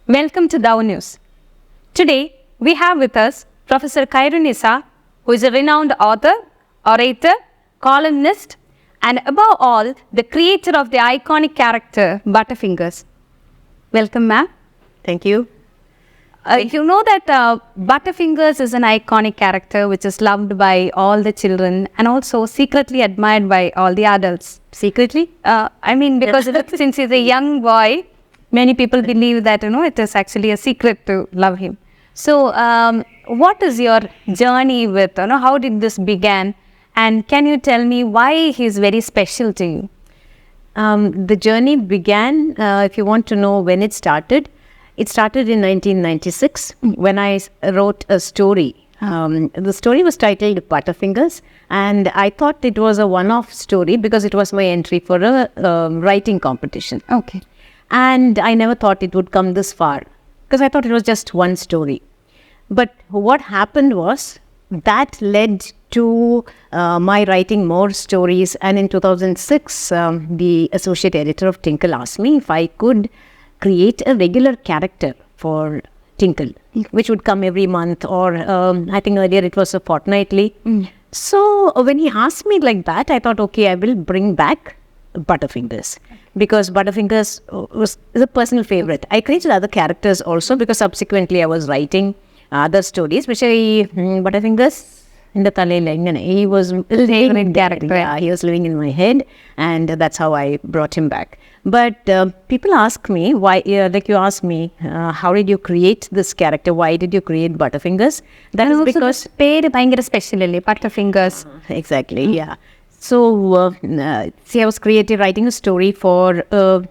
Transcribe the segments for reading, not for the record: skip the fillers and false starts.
Welcome to Newz. Today, we have with us Professor Khyrunnisa, who is a renowned author, orator, columnist, and above all, the creator of the iconic character Butterfingers. Welcome, ma'am. Thank you. You know that Butterfingers is an iconic character which is loved by all the children and also secretly admired by all the adults. Secretly? Because since he's a young boy, many people believe that, it is actually a secret to love him. So, what is your journey with, how did this begin? And can you tell me why he's very special to you? The journey began, if you want to know when it started in 1996 when I wrote a story. The story was titled Butterfingers, and I thought it was a one-off story because it was my entry for a writing competition. Okay. And I never thought it would come this far because I thought it was just one story. But what happened was that led to my writing more stories. And in 2006, the associate editor of Tinkle asked me if I could create a regular character for Tinkle, which would come every month, or I think earlier it was a fortnightly. So when he asked me like that, I thought, okay, I will bring back Butterfingers, because Butterfingers is a personal favorite. I created other characters also because subsequently I was writing other stories, which Butterfingers in the Tale, he was a favorite character. Yeah, he was living in my head, and that's how I brought him back. But people ask me why, like you asked me, how did you create this character? Why did you create Butterfingers? That is because പേര് ഭയങ്കര specially Butterfingers. Exactly, yeah. So, I was writing a story for a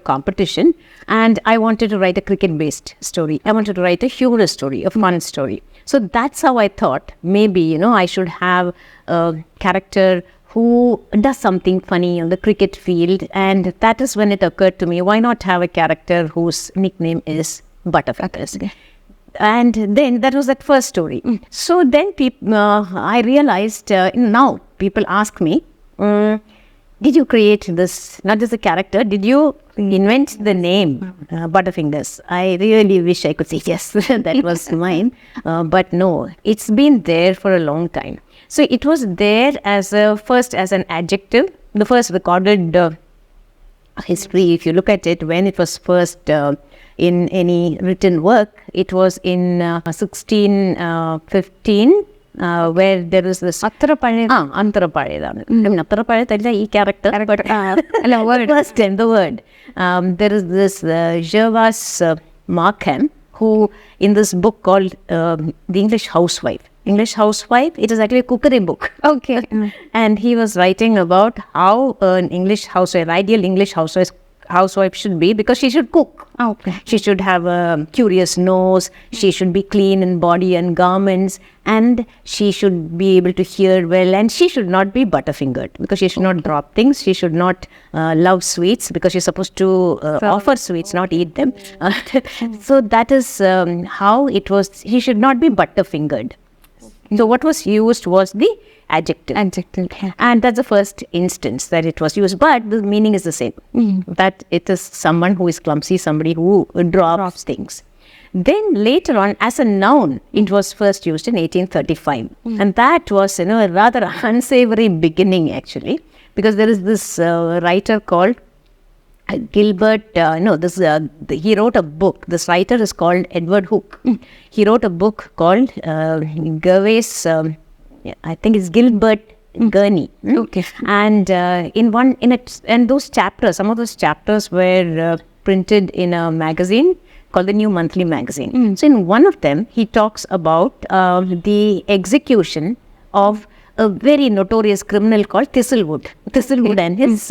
competition, and I wanted to write a cricket-based story. I wanted to write a humorous story, a fun story. So that's how I thought maybe, I should have a character who does something funny on the cricket field, and that is when it occurred to me, why not have a character whose nickname is Butterfingers? Okay. And then that was that first story. So then I realized now people ask me, did you create this, not just a character, did you invent the name Butterfingers? I really wish I could say yes, that was mine. But no, it's been there for a long time. So it was there as an adjective, the first recorded history. If you look at it, when it was first in any written work, it was in 1615, where there is this Antara Pazhayadana character, but first time the word. There is this Gervas Markham, who in this book called The English Housewife, it is actually a cookery book. Okay. And he was writing about how an ideal English housewife should be, because she should cook. Okay. She should have a curious nose, she should be clean in body and garments, and she should be able to hear well, and she should not be butterfingered, because she should not drop things, she should not love sweets, because she's supposed to offer sweets, not eat them. So that is how it was. She should not be butterfingered. So what was used was the adjective. And that's the first instance that it was used, but the meaning is the same. That it is someone who is clumsy, somebody who drops things. Then later on, as a noun, it was first used in 1835. And that was, a rather unsavory beginning actually, because there is this writer called Gilbert, he wrote a book. This writer is called Edward Hooke. He wrote a book called Gervais, I think it's Gilbert Gurney. Okay. And those chapters, some of those chapters were printed in a magazine called the New Monthly Magazine. So in one of them, he talks about the execution of a very notorious criminal called Thistlewood and his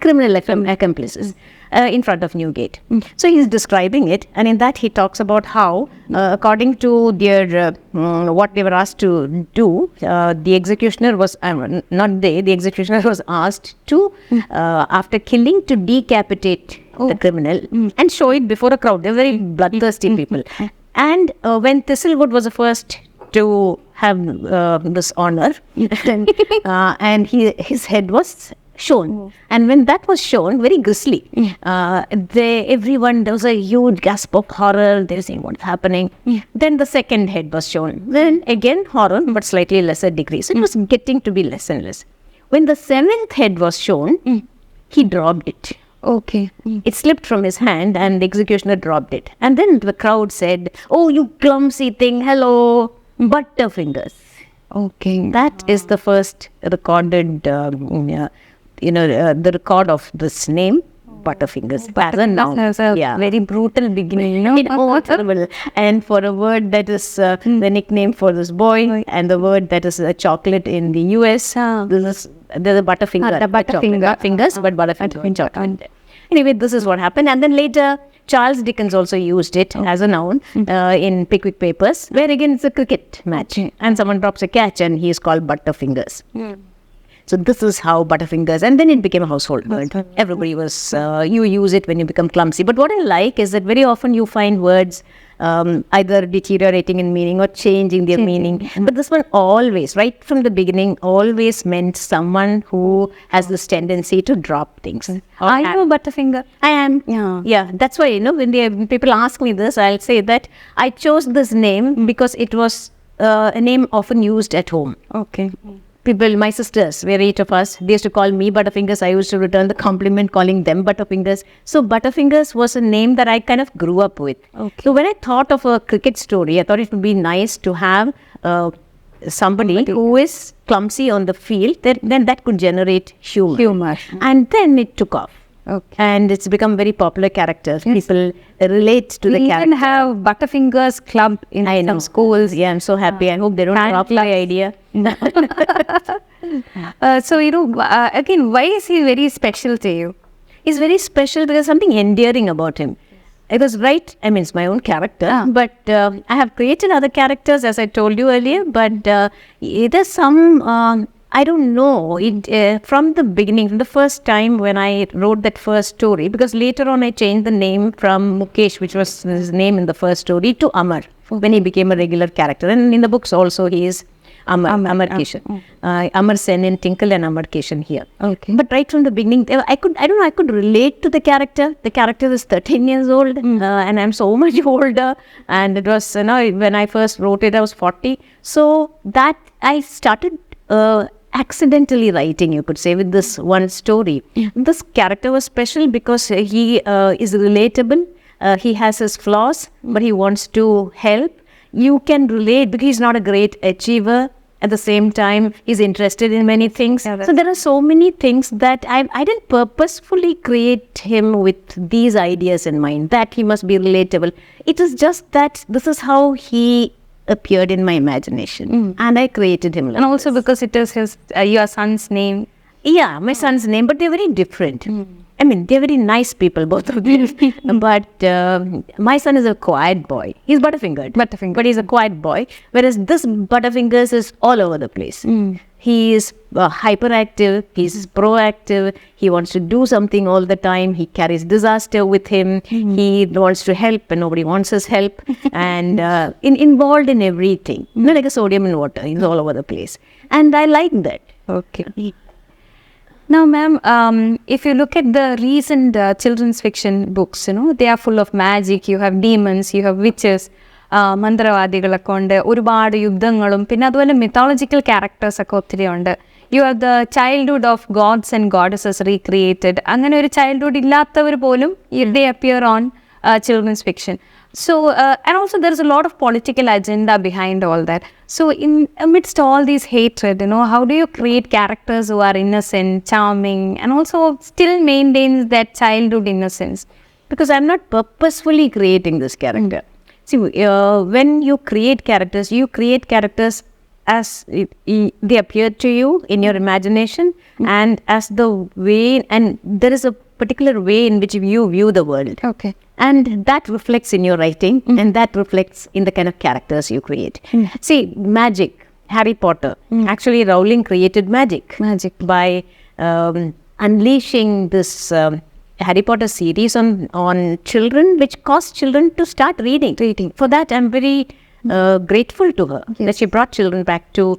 criminal accomplices in front of Newgate. So he's describing it, and in that he talks about how, according to their what they were asked to do, the executioner was the executioner was asked to, after killing, to decapitate the criminal and show it before a crowd. They're very bloodthirsty people. And when Thistlewood was the first to have this honor, and his head was shown. And when that was shown, very grisly, everyone, there was a huge gasp of horror. They were saying, what's happening? Then the second head was shown. Then again, horror, but slightly lesser degree. So it was getting to be less and less. When the seventh head was shown, he dropped it. Okay. It slipped from his hand and the executioner dropped it. And then the crowd said, oh, you clumsy thing, hello, Butterfingers. Okay. That is the first recorded, the record of this name, Butterfingers. As a noun. That's a very brutal beginning, Terrible. And for a word that is the nickname for this boy, and the word that is a chocolate in the US, there's a Butterfinger. The Butterfinger. Not fingers, but Butterfinger chocolate. Anyway, this is what happened. And then later, Charles Dickens also used it as a noun in Pickwick Papers, where again it's a cricket match. And someone drops a catch and he is called Butterfingers. So this is how Butterfingers, and then it became a household word. Everybody was, you use it when you become clumsy. But what I like is that very often you find words either deteriorating in meaning or changing their meaning. But this one always, right from the beginning, always meant someone who has this tendency to drop things. Are you a Butterfinger? I am. Yeah, that's why, when people ask me this, I'll say that I chose this name because it was a name often used at home. Okay. People, my sisters, were 8 of us. They used to call me Butterfingers. I used to return the compliment calling them Butterfingers. So Butterfingers was a name that I kind of grew up with. Okay. So when I thought of a cricket story, I thought it would be nice to have somebody who is clumsy on the field. Then that could generate humor. And then it took off. Okay. And it's become very popular character. People relate to the character. We even have Butterfingers Club in some schools. Yeah, I'm so happy. I hope they don't drop my idea. So, again, why is he very special to you? He's very special because something endearing about him. It was it's my own character, but I have created other characters, as I told you earlier, but there's some... I don't know, from the beginning, from the first time when I wrote that first story, because later on I changed the name from Mukesh, which was his name in the first story, to Amar, when he became a regular character. And in the books also he is Amar Keshan. Amar Sen in Tinkle and Amar Keshan here. Okay. But right from the beginning, I could relate to the character. The character is 13 years old and I'm so much older. And it was, when I first wrote it, I was 40. So that I started accidentally writing, you could say, with this one story. This character was special because he is relatable. He has his flaws, but he wants to help. You can relate because he's not a great achiever. At the same time, he's interested in many things. So there are so many things that I didn't purposefully create him with these ideas in mind, that he must be relatable. It is just that this is how he appeared in my imagination, and I created him. And also because it is his your son's name. Yeah, my son's name, but they're very different. I mean, they're very nice people, both of them. But my son is a quiet boy. He's Butterfingered, but he's a quiet boy. Whereas this Butterfingers is all over the place. He is hyperactive. He's proactive. He wants to do something all the time. He carries disaster with him. He wants to help, and nobody wants his help. And involved in everything. Like a sodium in water. He's all over the place. And I like that. Okay. Now, ma'am, if you look at the recent children's fiction books, they are full of magic. You have demons, you have witches, മന്ത്രവാദികളൊക്കെ ഉണ്ട്, ഒരുപാട് യുദ്ധങ്ങളും പിന്നെ അതുപോലെ mythological characters ഒക്കെ ഒത്തിരി ഉണ്ട്. You have the childhood of gods and goddesses recreated. അങ്ങനെ ഒരു childhood ഇല്ലാത്തവർ പോലും they appear on children's fiction. So, and also there is a lot of political agenda behind all that. So, amidst all these hatred, how do you create characters who are innocent, charming, and also still maintains that childhood innocence? Because I'm not purposefully creating this character. See, when you create characters as they appear to you in your imagination, and as the way, and there is a particular way in which you view the world. Okay. And that reflects in your writing, and that reflects in the kind of characters you create. See, magic, Harry Potter. Actually, Rowling created magic by unleashing this Harry Potter series on children, which caused children to start reading. For that, I'm very grateful to her that she brought children back to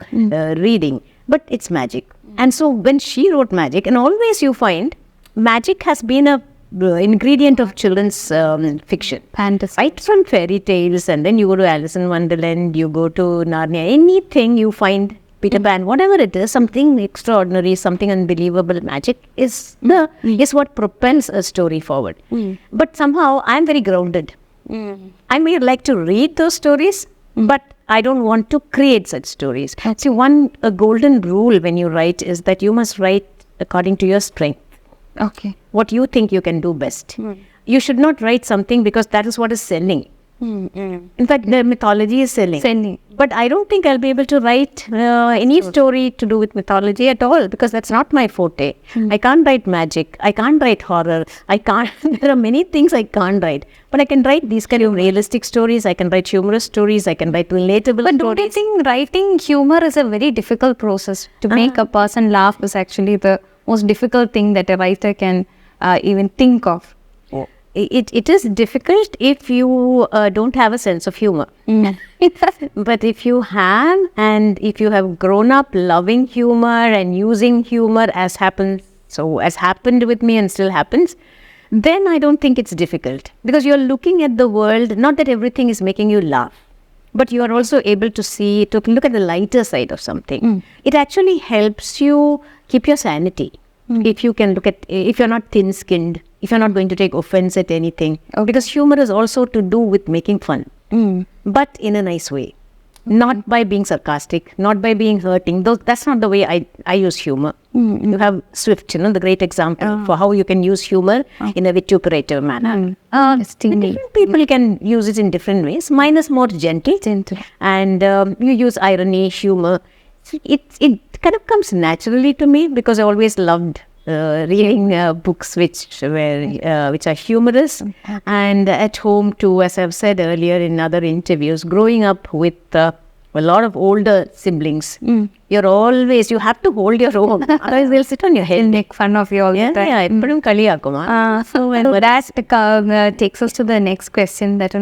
reading. But it's magic. And so when she wrote magic, and always you find magic has been a ingredient of children's fiction. Fantasy. Right from fairy tales, and then you go to Alice in Wonderland, you go to Narnia, anything you find, Peter Pan, whatever it is, something extraordinary, something unbelievable, magic is what propels a story forward. But somehow I'm very grounded. I may like to read those stories, but I don't want to create such stories. See, a golden rule when you write is that you must write according to your strength. Okay. What you think you can do best. You should not write something because that is what is selling. In fact, the mythology is selling. But I don't think I'll be able to write any story to do with mythology at all, because that's not my forte. I can't write magic. I can't write horror. There are many things I can't write. But I can write these kind of realistic stories. I can write humorous stories. I can write relatable stories. But don't you think writing humor is a very difficult process? To make a person laugh is actually the most difficult thing that a writer can even think of. It is difficult if you don't have a sense of humor. But if you have, and if you have grown up loving humor and using humor as happened with me and still happens, then I don't think it's difficult. Because you're looking at the world, not that everything is making you laugh, but you are also able to look at the lighter side of something. It actually helps you keep your sanity. If you can if you're not thin-skinned, if you're not going to take offense at anything. Because humor is also to do with making fun, but in a nice way. Not by being sarcastic, not by being hurting. That's not the way I use humor. You have Swift, the great example for how you can use humor in a vituperative manner. Different people can use it in different ways. Mine is more gentle. And you use irony, humor. It kind of comes naturally to me because I always loved reading books which are humorous, and at home too, as I've said earlier in other interviews, growing up with a lot of older siblings, you have to hold your own, otherwise they'll sit on your head and make fun of you all the time. So that takes us to the next question, that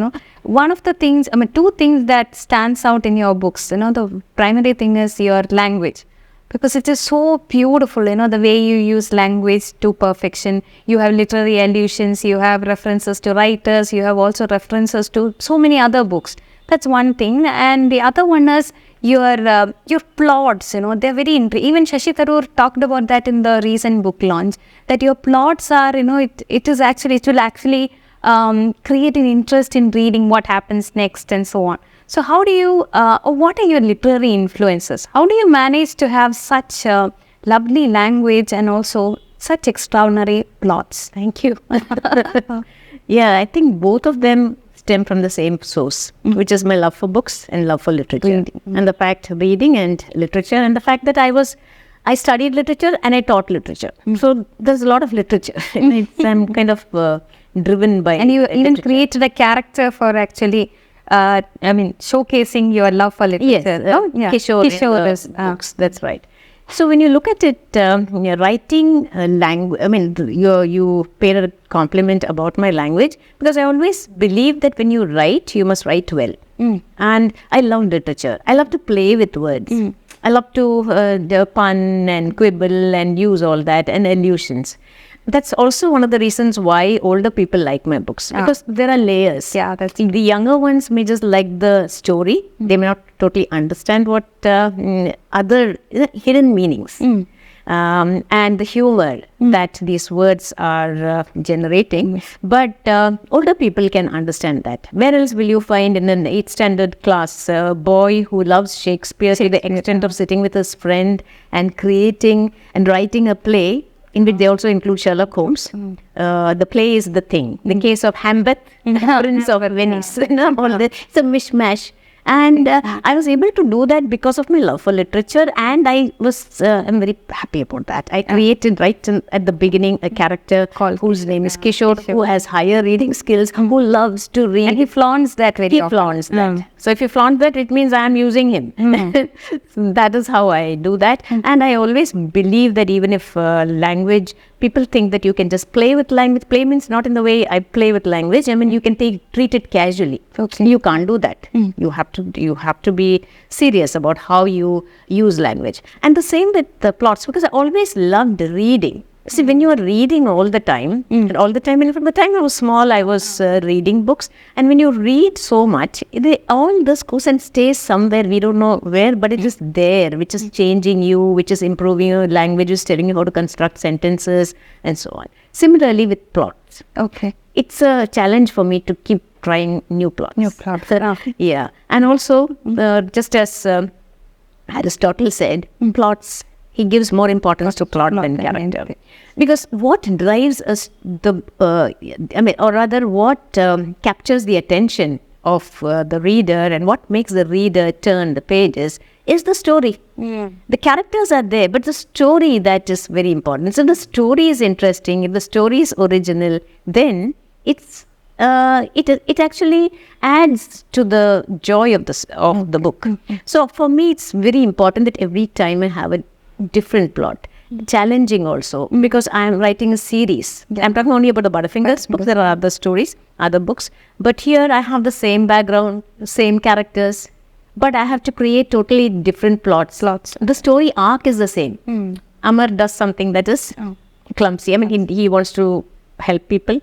one of the things, two things that stands out in your books, the primary thing is your language. Because it is so beautiful, the way you use language to perfection. You have literary allusions, you have references to writers, you have also references to so many other books. That's one thing. And the other one is your plots, they're very even Shashi Tharoor talked about that in the recent book launch, that your plots are, it will actually create an interest in reading what happens next and so on. So how do you, what are your literary influences? How do you manage to have such lovely language and also such extraordinary plots? Thank you. Yeah, I think both of them stem from the same source, which is my love for books and love for literature. And the fact, reading and literature, and the fact that I studied literature and I taught literature. So there's a lot of literature. I'm kind of driven by And you even created a character for actually showcasing your love for literature. Yes, Khyrunnisa books, that's right. So when you look at it, writing language, you paid a compliment about my language, because I always believe that when you write, you must write well. And I love literature. I love to play with words. I love to pun and quibble and use all that and allusions. That's also one of the reasons why older people like my books, because there are layers. The younger ones may just like the story. They may not totally understand what other hidden meanings and the humor that these words are generating. But older people can understand that. Where else will you find in an 8th standard class a boy who loves Shakespeare to the extent of sitting with his friend and creating and writing a play in which they also include Sherlock Holmes. The play is the thing. The case of Hamlet, Prince of Venice. All that. It's a mishmash. And I was able to do that because of my love for literature, and I'm very happy about that. I created right at the beginning a character whose name is Kishore, who has higher reading skills, who loves to read. And he flaunts that very often. He flaunts that. So if you flaunt that, it means I am using him. So that is how I do that. And I always believe that even if language, people think that you can just play with language. Play means not in the way I play with language. I mean, you can treat it casually. Okay. You can't do that. You have to be serious about how you use language. And the same with the plots, because I always loved reading. See, when you are reading all the time, and all the time, and from the time I was small, I was reading books. And when you read so much, all this goes and stays somewhere. We don't know where, but it is there, which is changing you, which is improving your language, is telling you how to construct sentences, and so on. Similarly with plots. Okay. It's a challenge for me to keep trying new plots. New plots. Yeah. And also, just as Aristotle said, plots, he gives more importance to plot than character. Because what drives us, or rather what captures the attention of the reader and what makes the reader turn the pages is the story. The characters are there, but the story, that is very important. So the story is interesting, if the story is original, then it actually adds to the joy of the book. So for me, it's very important that every time I have a different plot, challenging also, because I am writing a series. I'm talking only about the Butterfingers books. There are other stories, other books, but here I have the same background, same characters, but I have to create totally different plots. The story arc is the same. Amar does something that is clumsy. I mean, he wants to help people,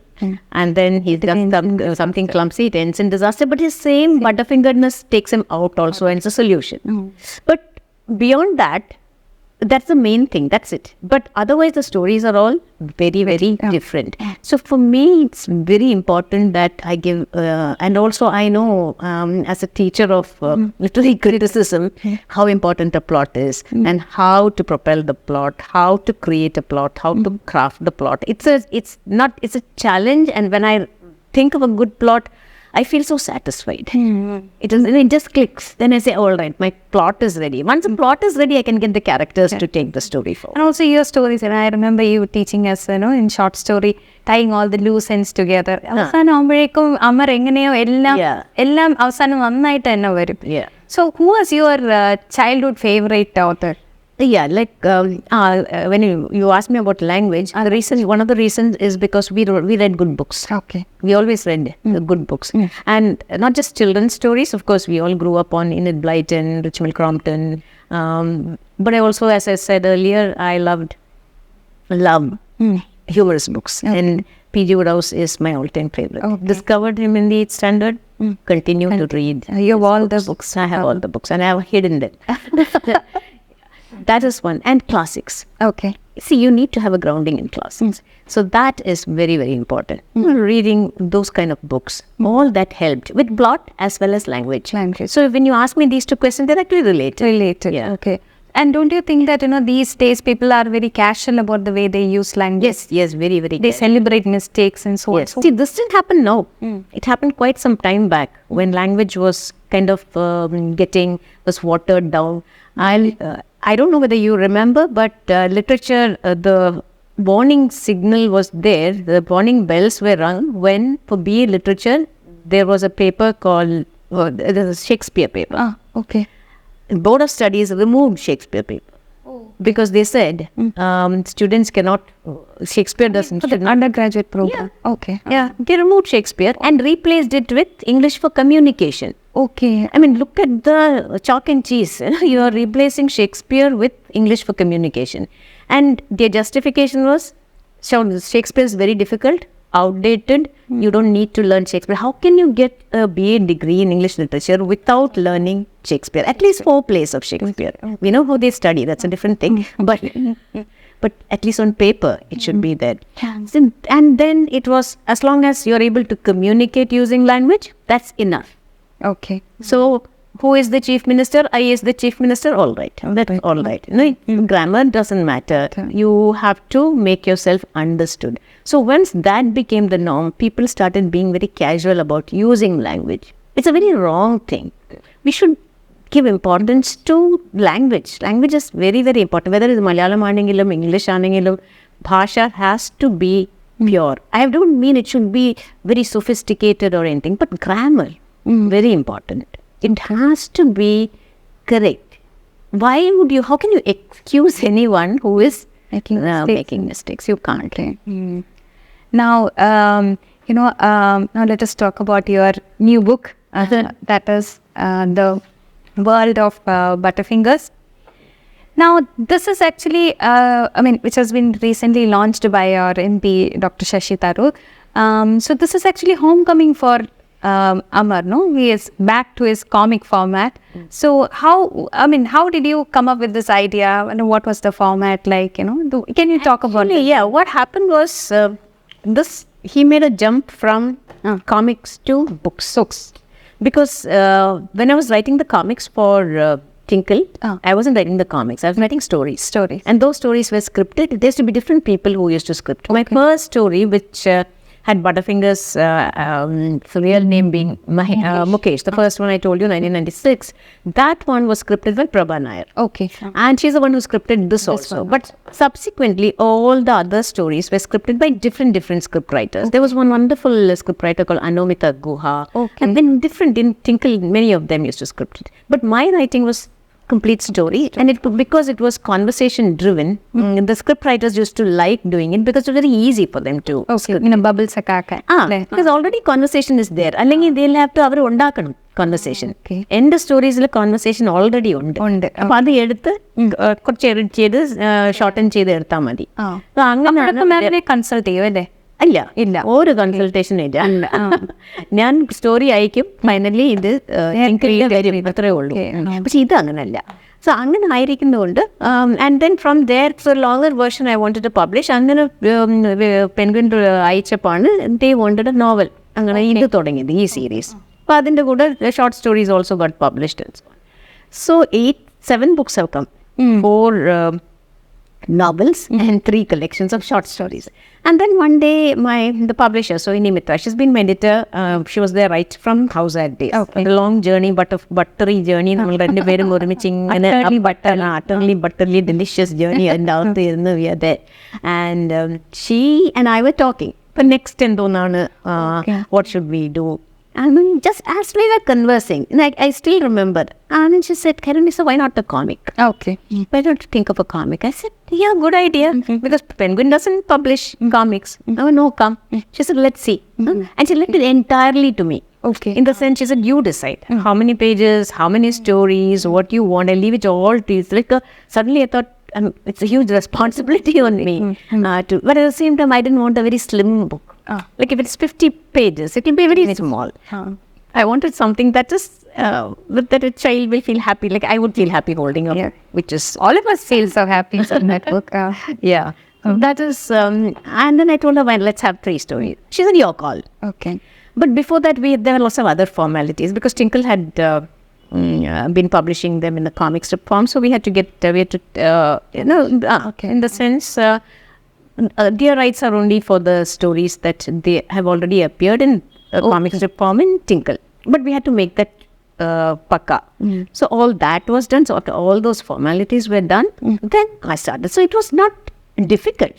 and then he does something clumsy. It ends in disaster, but his same butterfingerness takes him out also, and it's a solution. But beyond that, that's the main thing. That's it. But otherwise, the stories are all very, very different. So for me, it's very important that I give, and also I know as a teacher of literary criticism, how important a plot is, and how to propel the plot, how to create a plot, how to craft the plot. It's a challenge. And when I think of a good plot, I feel so satisfied. It just clicks. Then I say, all right, my plot is ready. Once the plot is ready, I can get the characters to take the story forward. And also your stories, and I remember you teaching us, in short story, tying all the loose ends together. അവസാനമാകുമ്പോഴേക്കും Amar എങ്ങനെയോ എല്ലാം അവസാനം നന്നായിട്ട് തന്നെ വരും. So who was your childhood favorite author? Yeah, like when you asked me about language, one of the reasons is because we read good books. Okay. We always read good books. And not just children's stories. Of course, we all grew up on Enid Blyton, Richard Crompton. But I also, as I said earlier, I love humorous books. And P.G. Wodehouse is my all-time favorite. Okay. Discovered him in the 8th standard. Continue to read. You have all the books. I have all the books, and I have hidden them. That is one. And classics. Okay. See, you need to have a grounding in classics. So that is very, very important. Reading those kind of books, all that helped with plot as well as language. So when you ask me these two questions, they're actually related. Yeah. Okay. And don't you think that, these days people are very casual about the way they use language? Yes, very, very. They celebrate mistakes and so on. See, this didn't happen now. It happened quite some time back when language was kind of was watered down. I don't know whether you remember, but literature, the warning signal was there. The warning bells were rung when, for BA literature, there was a paper called the Shakespeare paper. Okay. Board of Studies removed Shakespeare paper because they said students cannot. Shakespeare doesn't. For the undergraduate program. Yeah. Okay. Yeah, they removed Shakespeare and replaced it with English for communication. Okay. I mean, look at the chalk and cheese. You are replacing Shakespeare with English for communication. And their justification was, Shakespeare is very difficult, outdated. You don't need to learn Shakespeare. How can you get a BA degree in English literature without learning Shakespeare? At least 4 plays of Shakespeare. We know how they study. That's a different thing. But at least on paper, it should be there. And then it was, as long as you're able to communicate using language, that's enough. Okay. So, who is the chief minister? I is the chief minister. All right. That's all right. Grammar doesn't matter. You have to make yourself understood. So, once that became the norm, people started being very casual about using language. It's a very wrong thing. We should give importance to language. Language is very, very important. Whether it's Malayalam anengilum, English anengilum, Bhasha has to be pure. I don't mean it should be very sophisticated or anything, but grammar, very important. It has to be correct. How can you excuse anyone who is making mistakes? You can't. Okay. Now, now let us talk about your new book. That is The World of Butterfingers. Now, this is actually, which has been recently launched by our MP, Dr. Shashi Tharoor. So this is actually homecoming for Amar, no? He is back to his comic format. So how did you come up with this idea? And what was the format like? Can you talk about it? Yeah, what happened was he made a jump from comics to books. Because when I was writing the comics for Tinkle, I wasn't writing the comics. I was writing stories. And those stories were scripted. There used to be different people who used to script. My first story, which had Butterfingers, the real name being Mukesh. The first one I told you, 1996. That one was scripted by Prabha Nair. Okay. And she's the one who scripted this also. But subsequently, all the other stories were scripted by different script writers. There was one wonderful script writer called Anomita Guha. Okay. And then in Tinkle, many of them used to script it. But my writing was complete story, and because it was conversation driven, the script writers used to like doing it because it was very easy for them to bubble sakaka. Because already conversation is there. അല്ലെങ്കിൽ they'll have to അവർ ഉണ്ടാക്കണം conversation. എൻ്റെ സ്റ്റോറീസിൽ conversation already ഉണ്ട്. അപ്പൊ അത് എടുത്ത് കുറച്ച് edit ചെയ്ത് shorten ചെയ്ത് എടുത്താൽ മതി. അങ്ങനെ കൺസൾട്ട് ചെയ്യും അല്ലേ? ഇല്ല, ഒരു കൺസൾട്ടേഷൻ ഇല്ല. ഞാൻ സ്റ്റോറി അയക്കും, ഫൈനലി ഇത് വരും, അത്രേ ഉള്ളൂ. പക്ഷെ ഇത് അങ്ങനല്ല. സോ അങ്ങനെ ആയിരിക്കുന്നതുകൊണ്ട് and then from there for longer version I wanted to publish. അങ്ങനെ പെൻഗ്വിൻ അയച്ചപ്പോഴാണ് ദേ വോണ്ടഡ് എ നോവൽ. അങ്ങനെ ഇത് തുടങ്ങിയത് ഈ സീരീസ്. അപ്പോൾ അതിൻ്റെ കൂടെ short stories also got published. So 7 books have come. 4 novels and 3 collections of short stories. And then one day the publisher, so Inimitra, she's been my editor. She was there right from House at Days. A long journey, buttery journey. Utterly buttery delicious journey. And out there we are there. And she and I were talking. But next what should we do? And then just as we were conversing, like I still remember. And then she said, Khyrunnisa, why not a comic? Okay. Why don't you think of a comic? I said, yeah, good idea. Because Penguin doesn't publish comics. No, come. She said, let's see. And she left it entirely to me. Okay. In the sense, she said, you decide how many pages, how many stories, what you want. I leave it all to you. It's like suddenly I thought, it's a huge responsibility on me. But at the same time, I didn't want a very slim book. Like if it's 50 pages, it will be very small. I wanted something that is that a child will feel happy. Like I would feel happy holding up, which is all of us feel so happy in that book. Yeah. That is, and then I told her, well, let's have 3 stories. She said, your call. Okay. But before that, there were lots of other formalities because Tinkle had been publishing them in the comic strip form, so we had to in the sense. Their rights are only for the stories that they have already appeared in comic strip form in Tinkle. But we had to make that pakka. So all that was done. So after all those formalities were done, then I started. So it was not difficult.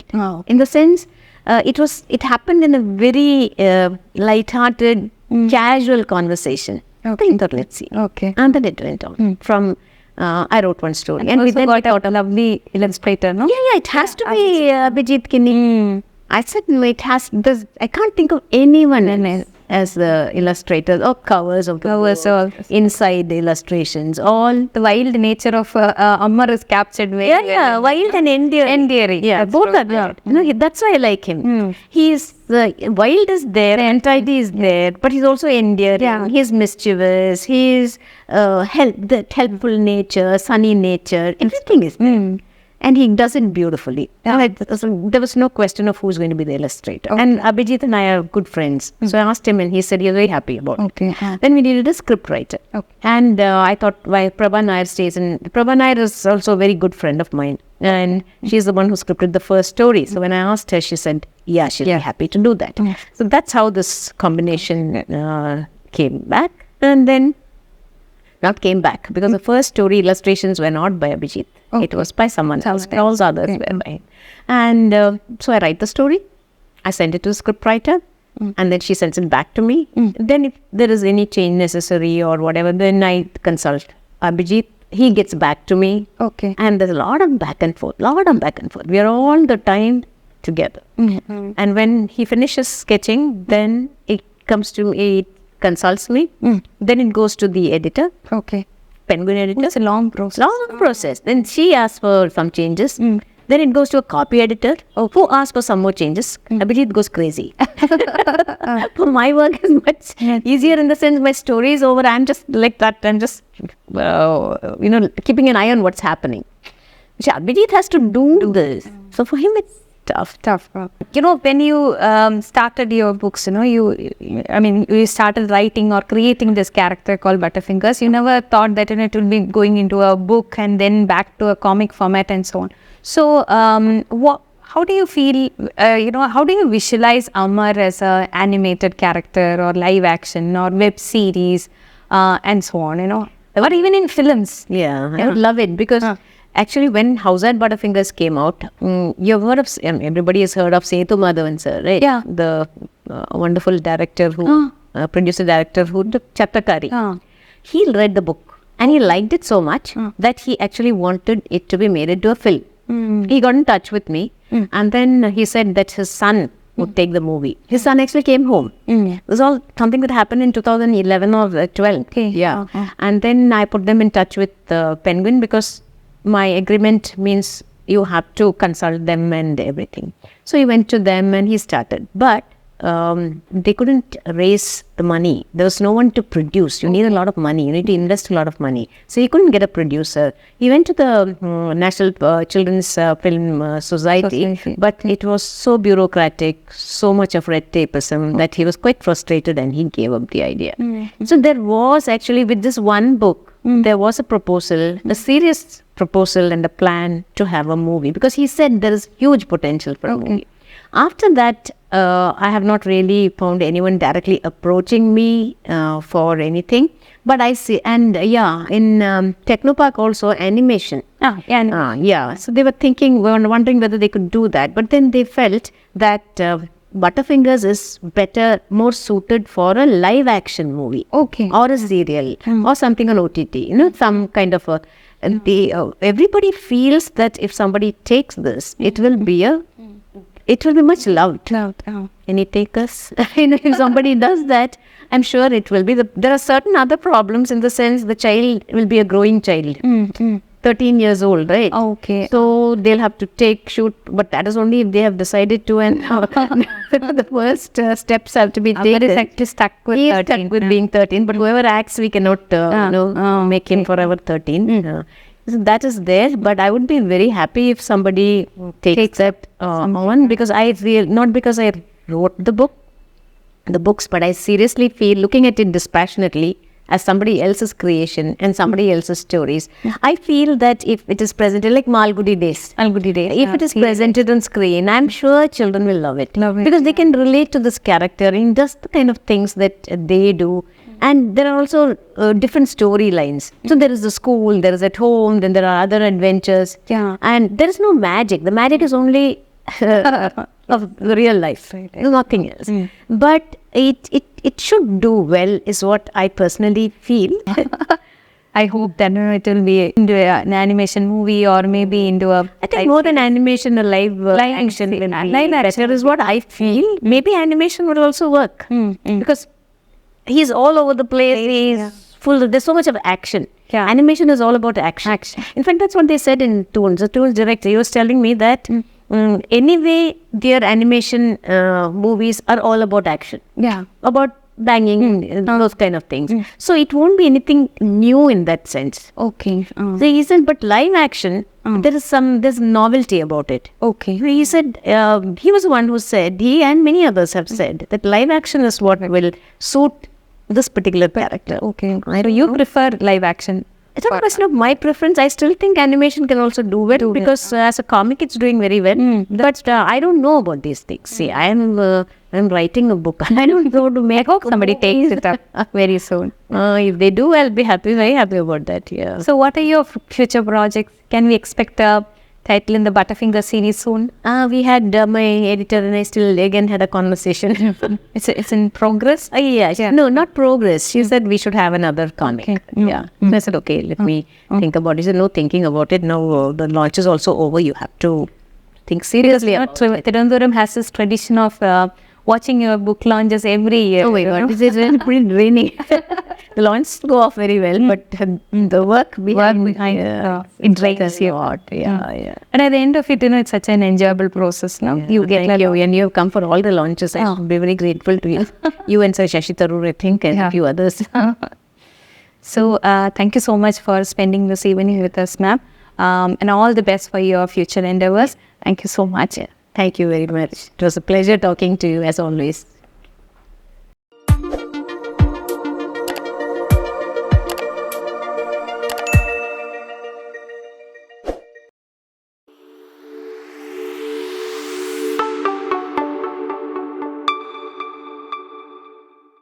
In the sense, it happened in a very light-hearted, casual conversation. I thought, let's see. Okay. And then it went on. From I wrote one story. And we then got a lovely illustrator, no? Yeah, it has to be Abhijit Kini. I said, no, it has this. I can't think of anyone as the illustrators or covers of the book, inside the illustrations. All the wild nature of Ammar is captured. Wild and endearing. Yeah, both are there. That's why I like him. He's wild is there, entirety is there, but he's also endearing. He's mischievous. He's helpful nature, sunny nature. Everything is there. And he does it beautifully. There was no question of who's going to be the illustrator. And Abhijit and I are good friends. So I asked him and he said he's very happy about it. Then we needed a script writer. And I thought, why Prabha Nair stays in. Prabha Nair is also a very good friend of mine. And she's the one who scripted the first story. So when I asked her, she said, yeah, she'll be happy to do that. So that's how this combination came back. And then not came back because the first story illustrations were not by Abhijit. It was by someone else. All the others were by him. And so I write the story. I send it to the script writer. and then she sends it back to me. Then if there is any change necessary or whatever, then I consult Abhijit. He gets back to me. Okay. And there's a lot of back and forth. We are all the time together. And when he finishes sketching, then it comes to me, it consults me. Then it goes to the editor. Okay. Penguin editor. It's a long process. Long process. Then she asks for some changes. Then it goes to a copy editor who asks for some more changes. Abhijit goes crazy. My work is much easier in the sense my story is over. I'm just like that. I'm just, keeping an eye on what's happening. Which Abhijit has to do this. So for him, it's tough. When you started your books, you started writing or creating this character called Butterfingers. You never thought that it will be going into a book and then back to a comic format and so on. So, how do you feel, how do you visualize Amar as a animated character or live action or web series and so on, or even in films? Yeah, I would love it because actually when House at Butterfingers came out, you've heard of, everybody has heard of Sethu Madhavan sir, right? Yeah. The wonderful director who, producer-director who took Chattakari. He read the book and he liked it so much that he actually wanted it to be made into a film. He got in touch with me and then he said that his son would take the movie. His son actually came home. It was all something that happened in 2011 or 12. Okay. Yeah. And then I put them in touch with Penguin because my agreement means you have to consult them and everything. So he went to them and he started. But they couldn't raise the money. There was no one to produce. You need a lot of money. You need to invest a lot of money. So he couldn't get a producer. He went to the National Children's Film Society, but it was so bureaucratic, so much of red tapeism that he was quite frustrated and he gave up the idea. So there was actually, with this one book, there was a proposal, a serious proposal and a plan to have a movie because he said there is huge potential for a movie. After that, I have not really found anyone directly approaching me for anything. But I see, and in Technopark also animation. So they were wondering whether they could do that. But then they felt that Butterfingers is more suited for a live action movie. Okay. Or a serial or something on OTT. Some kind of a. Everybody feels that if somebody takes this, it will be much loved. Any takers? If somebody does that, I'm sure it will be. There are certain other problems in the sense the child will be a growing child. 13 years old, right? Okay. So they'll have to shoot, but that is only if they have decided to, and the first steps have to be taken. But is actually stuck with 13. Stuck with being 13, but whoever acts, we cannot make him forever 13. So that is there, but I would be very happy if somebody takes that on, because not because I wrote the books, but I seriously feel, looking at it dispassionately, as somebody else's creation and somebody else's stories. I feel that if it is presented like Malgudi Days, if it is presented on screen, I'm sure children will love it. Because they can relate to this character in just the kind of things that they do. And there are also different storylines. So there is the school, there is at home, then there are other adventures. And there is no magic. The magic is only of the real life, nothing else. But it should do well is what I personally feel. I hope that it will be into an animation movie or maybe into a... I think more than animation, a live action will be better is what I feel. Maybe animation would also work because he's all over the place. He's full. There's so much of action. Animation is all about action. In fact, that's what they said in Toons. The Toons director, he was telling me that anyway, their animation movies are all about action. About banging, those kind of things. So it won't be anything new in that sense. Okay. So he said, but live action, there's novelty about it. Okay. He said, he was the one who said, he and many others have said that live action is what will suit this particular character. Okay. So you prefer live action? It's not a question of my preference. I still think animation can also do well because as a comic it's doing very well. But I don't know about these things. See, I'm writing a book. I don't know to make. I hope somebody takes it up very soon. If they do, I'll be very happy about that. Yeah. So what are your future projects? Can we expect a title in the Butterfingers series soon? We had my editor and I still again had a conversation. It's in progress. Yeah. No, not progress. She said we should have another comic. Okay. Yeah. I said, okay, let me think about it. She said, no thinking about it. Now the launch is also over. You have to think seriously about it. Tirunduram has this tradition of watching your book launches every year. Oh my God, this is really pretty draining. The launches go off very well, but the work behind it drains you. Yeah. And at the end of it, it's such an enjoyable process. No, you get Thank you, and you have come for all the launches. I should be very grateful to you. You and Sir Shashi Tharoor, I think, and a few others. So, thank you so much for spending this evening with us, ma'am. And all the best for your future endeavors. Thank you so much. Thank you very much. It was a pleasure talking to you as always.